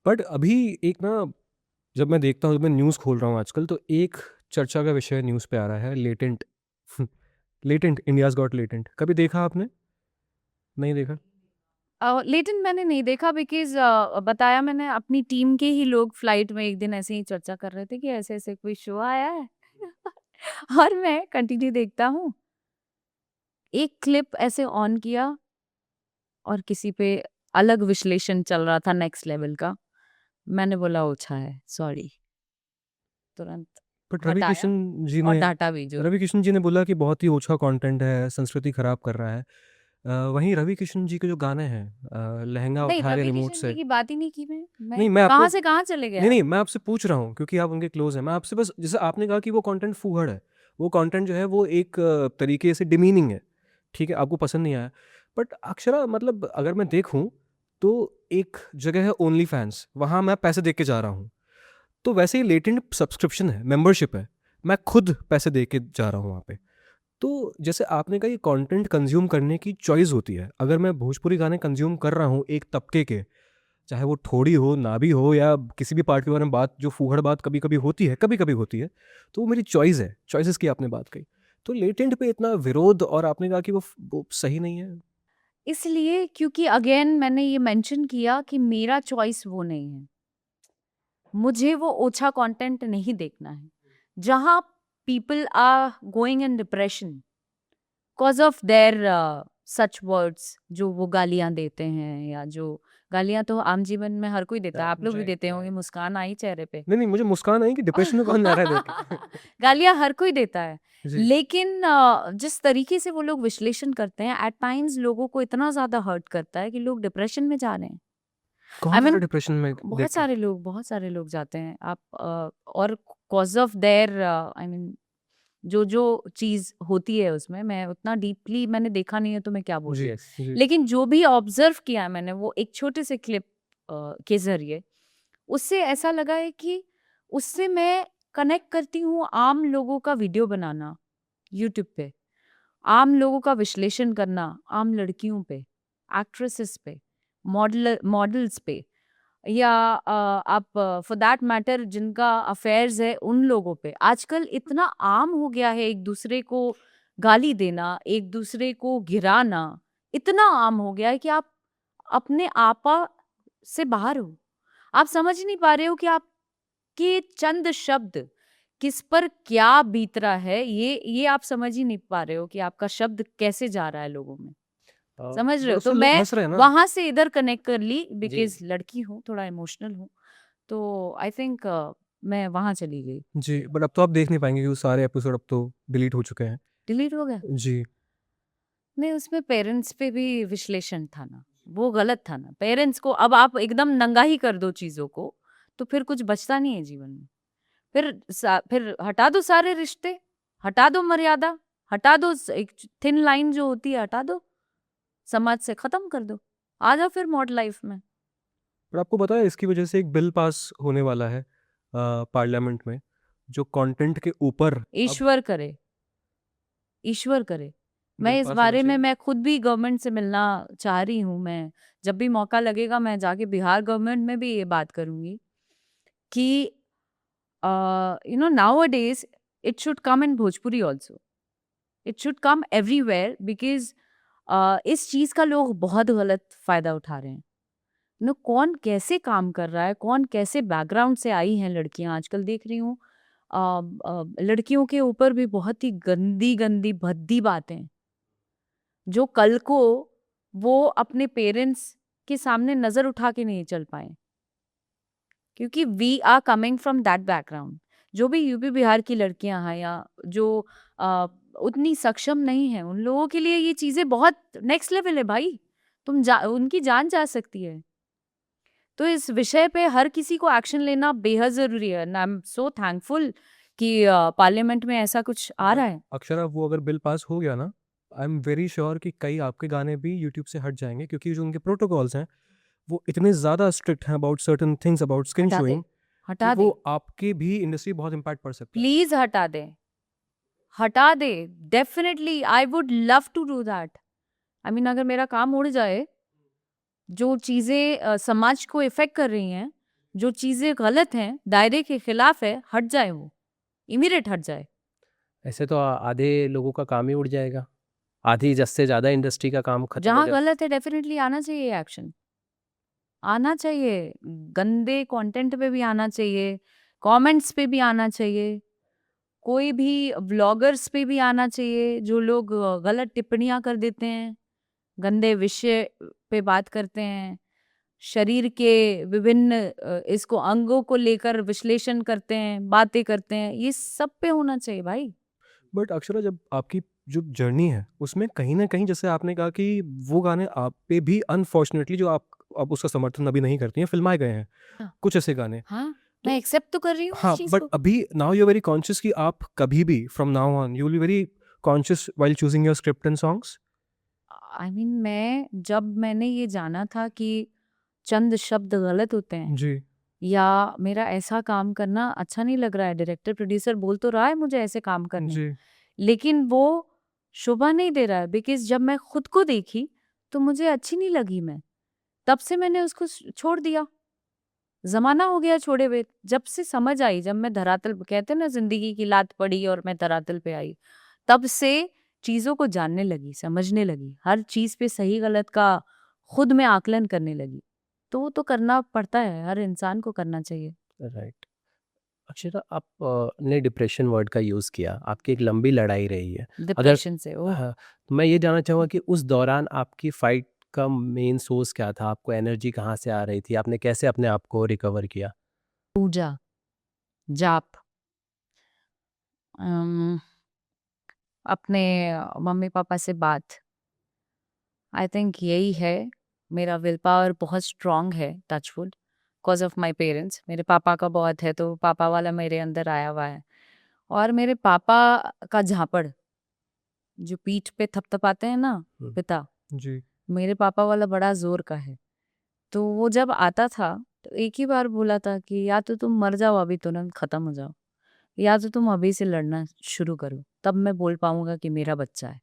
But अभी एक ना, जब मैं देखता हूँ, जब मैं न्यूज़ खोल रहा हूँ आजकल, तो एक चर्चा का विषय न्यूज़ पे आ रहा है, latent. Latent, India's got latent. कभी देखा आपने? नहीं देखा? लेकिन मैंने नहीं देखा बिकॉज़ बताया मैंने अपनी टीम के ही लोग फ्लाइट में एक दिन ऐसे ही चर्चा कर रहे थे कि ऐसे-ऐसे कोई शो आया है और मैं कंटिन्यू देखता हूँ। एक क्लिप ऐसे ऑन किया और किसी पे अलग विश्लेषण चल रहा था नेक्स्ट लेवल का। मैंने बोला ओछा है, सॉरी, तुरंत बट हटाया और डाटा भी जो रवि किशन जी ने बोला कि बहुत ही ओछा कंटेंट है, संस्कृति खराब कर रहा है। वहीं रवि किशन जी के जो गाने हैं, लहंगा नहीं, उठा रे रवि रिमोट किशन से। जी की बात ही नहीं की मैं नहीं, मैं आपको कहाँ से कहाँ चले गए नहीं, आप? नहीं, मैं आपसे पूछ रहा हूँ क्योंकि आप उनके क्लोज़ हैं। मैं आपसे बस, जैसे आपने कहा कि वो कंटेंट फूहड़ है, वो कंटेंट जो है वो एक तरीके से डिमीनिंग है, ठीक है? आपको पसंद नहीं आया। बट अक्षरा, मतलब अगर मैं देखूँ, तो एक जगह है ओनली फैन्स, वहाँ मैं पैसे दे के जा रहा हूँ। तो वैसे ही लेटेंट सब्सक्रिप्शन है, मेंबरशिप है, मैं खुद पैसे दे के जा रहा हूँ वहाँ पे। तो जैसे आपने कहा, ये कंटेंट कंज़्यूम करने की चॉइस होती है। अगर मैं भोजपुरी गाने कंज़्यूम कर रहा हूँ एक तबके के, चाहे वो ठोड़ी हो, नाभी हो, या किसी भी पार्ट के बारे में बात, जो फूहड़ बात कभी-कभी होती है, तो वो मेरी चॉइस है, चॉइसेस की आपने बात कही। तो लेटेंट पे इतना विरोध, और आपने कहा कि वो सही नहीं है। इसलिए क्योंकि अगेन मैंने ये मेंशन किया कि मेरा चॉइस वो नहीं है। मुझे वो ओछा कंटेंट नहीं देखना है। जहाँ people are going in depression cause of their such words, जो वो गालियाँ देते हैं, या जो गालियाँ तो आम जीवन में हर कोई देता है। आप लोग भी देते होंगे, मुस्कान आई चेहरे पे। नहीं, नहीं, मुझे मुस्कान आई कि डिप्रेशन में कौन जा रहा है देख के। गालियाँ हर कोई देता है। जी। लेकिन जिस तरीके से वो लोग विश्लेषण करते हैं, एट टाइम्स लोगों को इतना ज़्यादा हर्ट करता है कि लोग डिप्रेशन में जा रहे हैं। कौन आई जा रहा मीन है डिप्रेशन में देख के? बहुत सारे लोग जाते हैं। आप और cause of their I mean जो चीज़ होती है उसमें, मैं उतना डीपली मैंने देखा नहीं है तो मैं क्या बोल जी, रही हूँ। जी। लेकिन जो भी ऑब्ज़र्व किया है मैंने वो एक छोटे से क्लिप के ज़रिए, उससे ऐसा लगा है कि उससे मैं कनेक्ट करती हूँ आम लोगों का वीडियो बनाना यूट्यूब पे, आम लोगों का विश्लेषण करना आम लड़कियों पे, एक्ट्रेसेस पे, मॉडल्स पे, या आप फॉर दैट मैटर जिनका अफेयर्स है उन लोगों पे। आजकल इतना आम हो गया है एक दूसरे को गाली देना, एक दूसरे को गिराना, इतना आम हो गया है कि आप अपने आपा से बाहर हो। आप समझ नहीं पा रहे हो कि आपके चंद शब्द किस पर क्या बीत रहा है, ये आप समझ ही नहीं पा रहे हो कि आपका शब्द कैसे जा रहा है लोगों में। समझ रहे बट हो? तो उससे लोग मैं हंस रहे हैं ना। वहाँ से इधर कनेक्ट कर ली जी। बिकॉज़ लड़की हूँ, थोड़ा इमोशनल हूँ। तो आई थिंक मैं वहाँ चली गई। जी, बट अब तो आप देख नहीं पाएंगे, क्योंकि सारे एपिसोड अब तो डिलीट हो चुके हैं। डिलीट हो गया? जी। नहीं, उसमें पेरेंट्स पे भी विश्लेषण था ना, वो गलत था ना। पेरेंट्स को अब आप एकदम नंगा ही कर दो चीज़ों को, तो फिर कुछ बचता नहीं है जीवन में। फिर हटा दो सारे रिश्ते, हटा दो मर्यादा, हटा दो एक थिन लाइन जो होती है हटा दो, समाज से खत्म कर दो। आ जाओ फिर मॉडर्न लाइफ में। पर आपको पता है, इसकी वजह से एक बिल पास होने वाला है पार्लियामेंट में, जो कंटेंट के ऊपर अब ईश्वर करे, ईश्वर करे। बिल मैं इस पास होना बारे में चाहिए। मैं खुद भी गवर्नमेंट से मिलना चाह रही हूँ। मैं जब भी मौका लगेगा मैं जाके बिहार गवर्नमेंट में भी ये बात करूँगी कि nowadays it should come in Bhojpuri also. It should come everywhere because इस चीज़ का लोग बहुत गलत फ़ायदा उठा रहे हैं। कौन कैसे काम कर रहा है, कौन कैसे बैकग्राउंड से आई हैं लड़कियाँ, आजकल देख रही हूँ लड़कियों के ऊपर भी बहुत ही गंदी-गंदी भद्दी बातें, जो कल को वो अपने पेरेंट्स के सामने नज़र उठा के नहीं चल पाएँ। क्योंकि we are coming from that background. जो भी यूपी बिहार की लड़कियां हैं या जो उतनी सक्षम नहीं है, उन लोगों के लिए ये चीजें बहुत नेक्स्ट लेवल है भाई। उनकी जान जा सकती है। तो इस विषय पे हर किसी को एक्शन लेना बेहद जरूरी है। आई एम सो थैंकफुल कि पार्लियामेंट में ऐसा कुछ आ बट रहा है। अक्षरा, वो अगर बिल पास हो गया ना, आई एम वेरी श्योर कि कई आपके गाने भी यूट्यूब से हट जाएंगे, क्योंकि जो उनके प्रोटोकॉल्स हैं वो इतने ज़्यादा स्ट्रिक्ट हैं about certain things about skin हटा दे, शोइंग, कि हटा वो दे, आपके भी इंडस्ट्री बहुत इम्पैक्ट पड़ सकता है। प्लीज हटा दे, हटा दे। Definitely I would love to do that. I mean अगर मेरा काम उड़ जाए, जो चीज़ें समाज को इफ़ेक्ट कर रही हैं, जो चीज़ें गलत हैं, दायरे के खिलाफ है, हट जाए वो, इमीडिएट हट जाए। ऐसे तो आधे लोगों का काम ही उड़ जाएगा, आधी से ज़्यादा इंडस्ट्री का काम खत्म हो जहाँ जाए। गलत है डेफिनेटली आना चाहिए एक्शन, आना चाहिए। गंदे कंटेंट पे भी आना चाहिए, कमेंट्स पे भी आना चाहिए, कोई भी व्लॉगर्स पे भी आना चाहिए जो लोग गलत टिप्पणियाँ कर देते हैं, गंदे विषय पे बात करते हैं, शरीर के विभिन्न इसको अंगों को लेकर विश्लेषण करते हैं, बातें करते हैं, ये सब पे होना चाहिए भाई। बट अक्षरा, जब आपकी जो जर्नी है उसमें कहीं न कहीं, जैसे आपने कहा कि वो गाने आप पे भी अनफॉर्चुनेटली, जो आप उसका समर्थन अभी नहीं करती हैं, फ़िल्माए गए हैं, हाँ, कुछ ऐसे गाने। हाँ, मैं तो एक्सेप्ट तो कर रही हूँ उस हाँ, चीज़ बट को। अभी now you are very conscious कि आप कभी भी from now on you will be very conscious while choosing your script and songs? I mean मैंने ये जाना था कि चंद शब्द गलत होते हैं जी, या मेरा ऐसा काम करना अच्छा नहीं लग रहा है, डायरेक्टर प्रोड्यूसर बोल तो रहा है मुझे ऐसे काम करने, जी, लेकिन वो शोभा नहीं दे रहा है, बिकॉज़ जब मैं खुद को देखी तो मुझे अच्छी नहीं लगी मैं। तब से मैंने उसको छोड़ दिया। ज़माना हो गया छोड़े हुए। जब से समझ आई, जब मैं धरातल कहते हैं ना ज़िंदगी की लात पड़ी और मैं धरातल पे आई, तब से चीज़ों को जानने लगी, समझने लगी। हर चीज़ पे सही-गलत का खुद में आकलन करने लगी। तो वो तो करना पड़ता है, हर इंसान को करना चाहिए। राइट। अक्षरा, आप ने डिप्रेशन वर्ड का यूज़ किया, आपकी एक लंबी लड़ाई रही है। अगर डिप्रेशन से ओह! हाँ, तो मैं ये जानना चाहूँगा कि उस दौरान आपकी फ़ाइट का मेन सोर्स क्या था? आपको एनर्जी कहाँ से आ रही थी? आपने कैसे अपने आप को रिकवर किया? पूजा, जाप, अम, अपने मम्मी-पापा से बात, आई थिंक यही है। मेरा विल पावर बहुत स्ट्रॉन्ग है, touch wood, because of my parents. मेरे पापा का बहुत है, तो पापा वाला मेरे अंदर आया हुआ है। और मेरे पापा का झापड़, जो पीठ पे थपथपाते हैं ना हुँ, पिता, जी, मेरे पापा वाला बड़ा ज़ोर का है। तो वो जब आता था, तो एक ही बार बोला था कि या तो तुम मर जाओ अभी, तुरंत खत्म हो जाओ, या तो तुम अभी से लड़ना शुरू करो, तब मैं बोल पाऊँगा कि मेरा बच्चा है,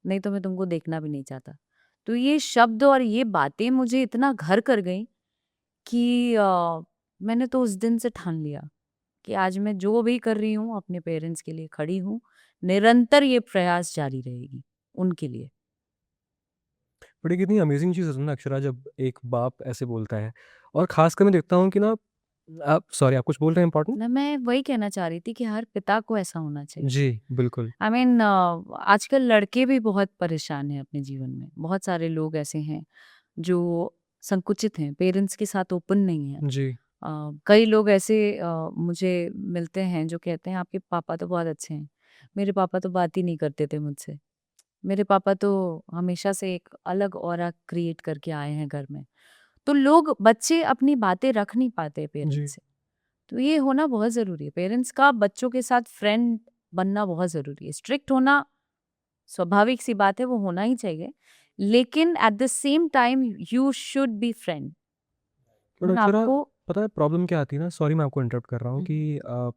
नहीं तो मैं तुमको देखना भी नहीं चाहता। तो ये शब्द और ये बातें मुझे इतना घर कर गईं कि मैंने तो उस दिन से ठान लिया कि आज मैं जो भी कर रही हूँ अपने पेरेंट्स के लिए खड़ी हूँ, निरंतर ये प्रयास जारी रहेगी उनके लिए। बट ये कितनी अमेज़िंग चीज़ होती है ना अक्षरा, जब एक बाप ऐसे बोलता है। और ख़ासकर मैं देखता हूँ कि ना, आप सॉरी, आप कुछ बोल रहे हैं इम्पोर्टेंट? ना मैं वही कहना चाह रही थी कि हर पिता को ऐसा होना चाहिए। जी, बिल्कुल। आई मीन आजकल लड़के भी बहुत परेशान हैं अपने जीवन में। बहुत सारे लोग ऐसे हैं जो संकुचित हैं, पेरेंट्स के साथ ओपन नहीं हैं। जी, कई लोग ऐसे मुझे मिलते हैं जो कहते हैं आपके पापा तो बहुत अच्छे हैं। मेरे पापा तो बात ही नहीं करते थे मुझसे। मेरे पापा तो हमेशा से एक अलग ऑरा क्रिएट करके आए हैं घर में। तो लोग बच्चे अपनी बातें रख नहीं पाते जी। पेरेंट्स से। तो ये होना बहुत ज़रूरी है। पेरेंट्स का बच्चों के साथ फ्रेंड बनना बहुत ज़रूरी है। स्ट्रिक्ट होना स्वाभाविक सी बात है, वो होना ही चाहिए। लेकिन at the same time you should be friend. But Akshara, आपको पता है प्रॉब्लम क्या आती है ना, सॉरी मैं आपको इंटरप्ट कर रहा हूँ, हुँ, कि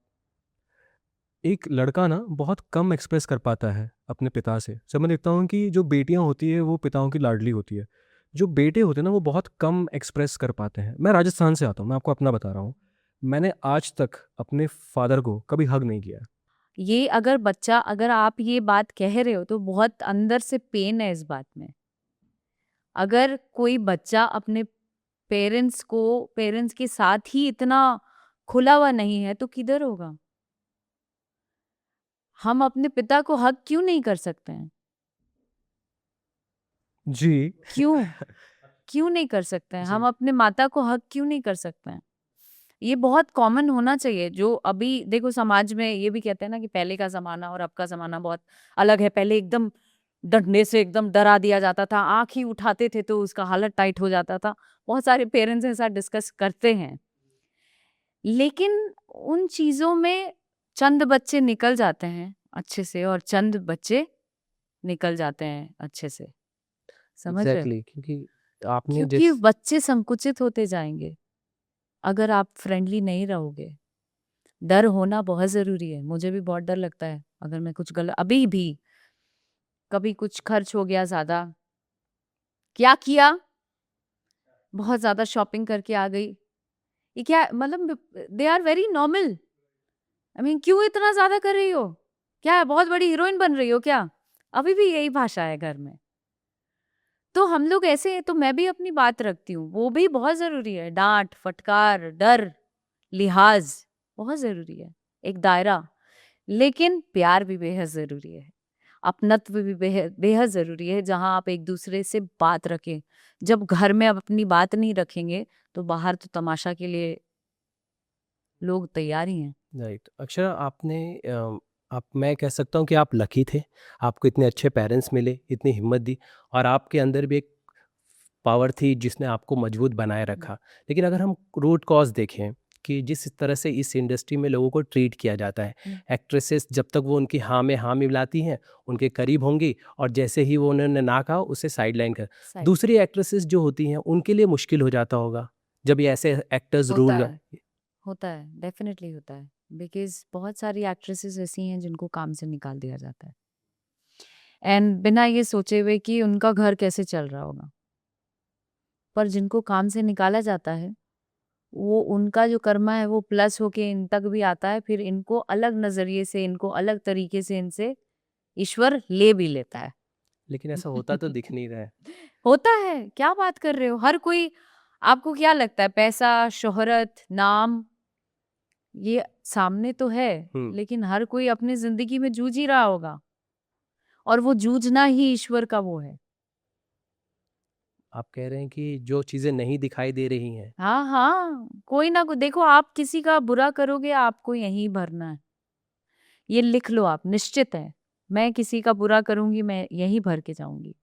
एक लड़का ना बहुत कम एक्सप्रेस कर पाता है अपने पिता से। जब मैं देखता हूँ कि जो बेटियाँ होती है वो पिताओं की लाडली होती है। जो बेटे होते हैं ना वो बहुत कम एक्सप्रेस कर पाते हैं। मैं राजस्थान से आता हूँ, मैं आपको अपना बता रहा हूँ। मैंने आज तक अपने फादर को कभी हग नहीं किया। ये अगर आप ये बात कह रहे हो तो बहुत अंदर से पेन है इस बात में। अगर कोई बच्चा अपने पेरेंट्स के साथ ही इतना खुला हुआ नहीं है तो किधर होगा? हम अपने पिता को हग क्यों नहीं कर सकते हैं? जी। क्यों? क्यों नहीं कर सकते हैं? हम जी, अपने माता को हग क्यों नहीं कर सकते हैं? ये बहुत कॉमन होना चाहिए। जो अभी देखो समाज में ये भी कहते हैं ना कि पहले का ज़माना और अब का ज़माना बहुत अलग है। पहले एकदम डंडे से एकदम डरा दिया जाता था, आँख ही उठाते थे तो उसका हालत टाइट हो जाता था। बहुत सारे पेरेंट्स ऐसा डिस्कस करते हैं। लेकिन उन चीज़ों में चंद बच्चे निकल जाते हैं अच्छे से और चंद बच्चे निकल जाते हैं अच्छे से। समझ रहे हो? एग्ज़ैक्टली, क्योंकि आपने क्योंकि जिस बच्चे संकुचित होते जाएँगे, अगर आप फ्रेंडली नहीं रहोगे। डर होना बहुत ज़रूरी है। मुझे भी बहुत डर लगता है, अगर मैं कुछ गल अभी भी कभी कुछ खर्च हो गया ज़्यादा, क्या किया? बहुत ज़्यादा शॉपिंग करके आ गई। ये क्या मतलब, they are very normal. I mean क्यों इतना ज्यादा कर रही हो, क्या है बहुत बड़ी हीरोइन बन रही हो क्या? अभी भी यही भाषा है घर में। तो हम लोग ऐसे हैं, तो मैं भी अपनी बात रखती हूँ, वो भी बहुत जरूरी है। डांट फटकार डर लिहाज बहुत जरूरी है, एक दायरा। लेकिन प्यार भी बेहद जरूरी है, अपनत्व भी बेहद बेहद जरूरी है, जहां आप एक दूसरे से बात रखें। जब घर में आप अपनी बात नहीं रखेंगे तो बाहर तो तमाशा के लिए लोग तैयार ही हैं। राइट। अक्षरा, आप मैं कह सकता हूँ कि आप लकी थे, आपको इतने अच्छे पेरेंट्स मिले, इतनी हिम्मत दी, और आपके अंदर भी एक पावर थी जिसने आपको मजबूत बनाए रखा। लेकिन अगर हम रूट कॉज देखें कि जिस तरह से इस इंडस्ट्री में लोगों को ट्रीट किया जाता है, एक्ट्रेसेस जब तक वो उनकी हाँ में हाँ मिलाती हैं, उनके करीब होंगी, और जैसे ही वो उन्होंने ना कहा उसे साइडलाइन कर। Side- दूसरी एक्ट्रेसेस जो होती हैं उनके लिए मुश्किल हो जाता होगा जब ये ऐसे एक्टर्स होता रूल। है, होता है, डेफिनेटली होता है। बिकॉज बहुत सारी एक्ट्रेसेस ऐसी हैं जिनको काम से निकाल दिया जाता है, एंड बिना ये सोचे हुए कि उनका घर कैसे चल रहा होगा। पर जिनको काम से निकाला जाता है, वो उनका जो कर्मा है वो प्लस होके इन तक भी आता है, फिर इनको अलग नजरिए से, इनको अलग तरीके से इनसे ईश्वर ले भी लेता है। लेकिन ऐसा होता तो दिख नहीं रहा है। होता है, क्या बात कर रहे हो? हर कोई, आपको क्या लगता है पैसा, शोहरत, नाम, ये सामने तो है, हम्म। लेकिन हर कोई अपनी जिंदगी में जूझ ही रहा होगा, और वो जूझना ही ईश्वर का वो है। आप कह रहे हैं कि जो चीज़ें नहीं दिखाई दे रही हैं। हाँ हाँ, कोई ना कोई, देखो आप किसी का बुरा करोगे आपको यहीं भरना है, ये लिख लो आप, निश्चित है। मैं किसी का बुरा करूंगी, मैं यहीं भर के जाऊंगी।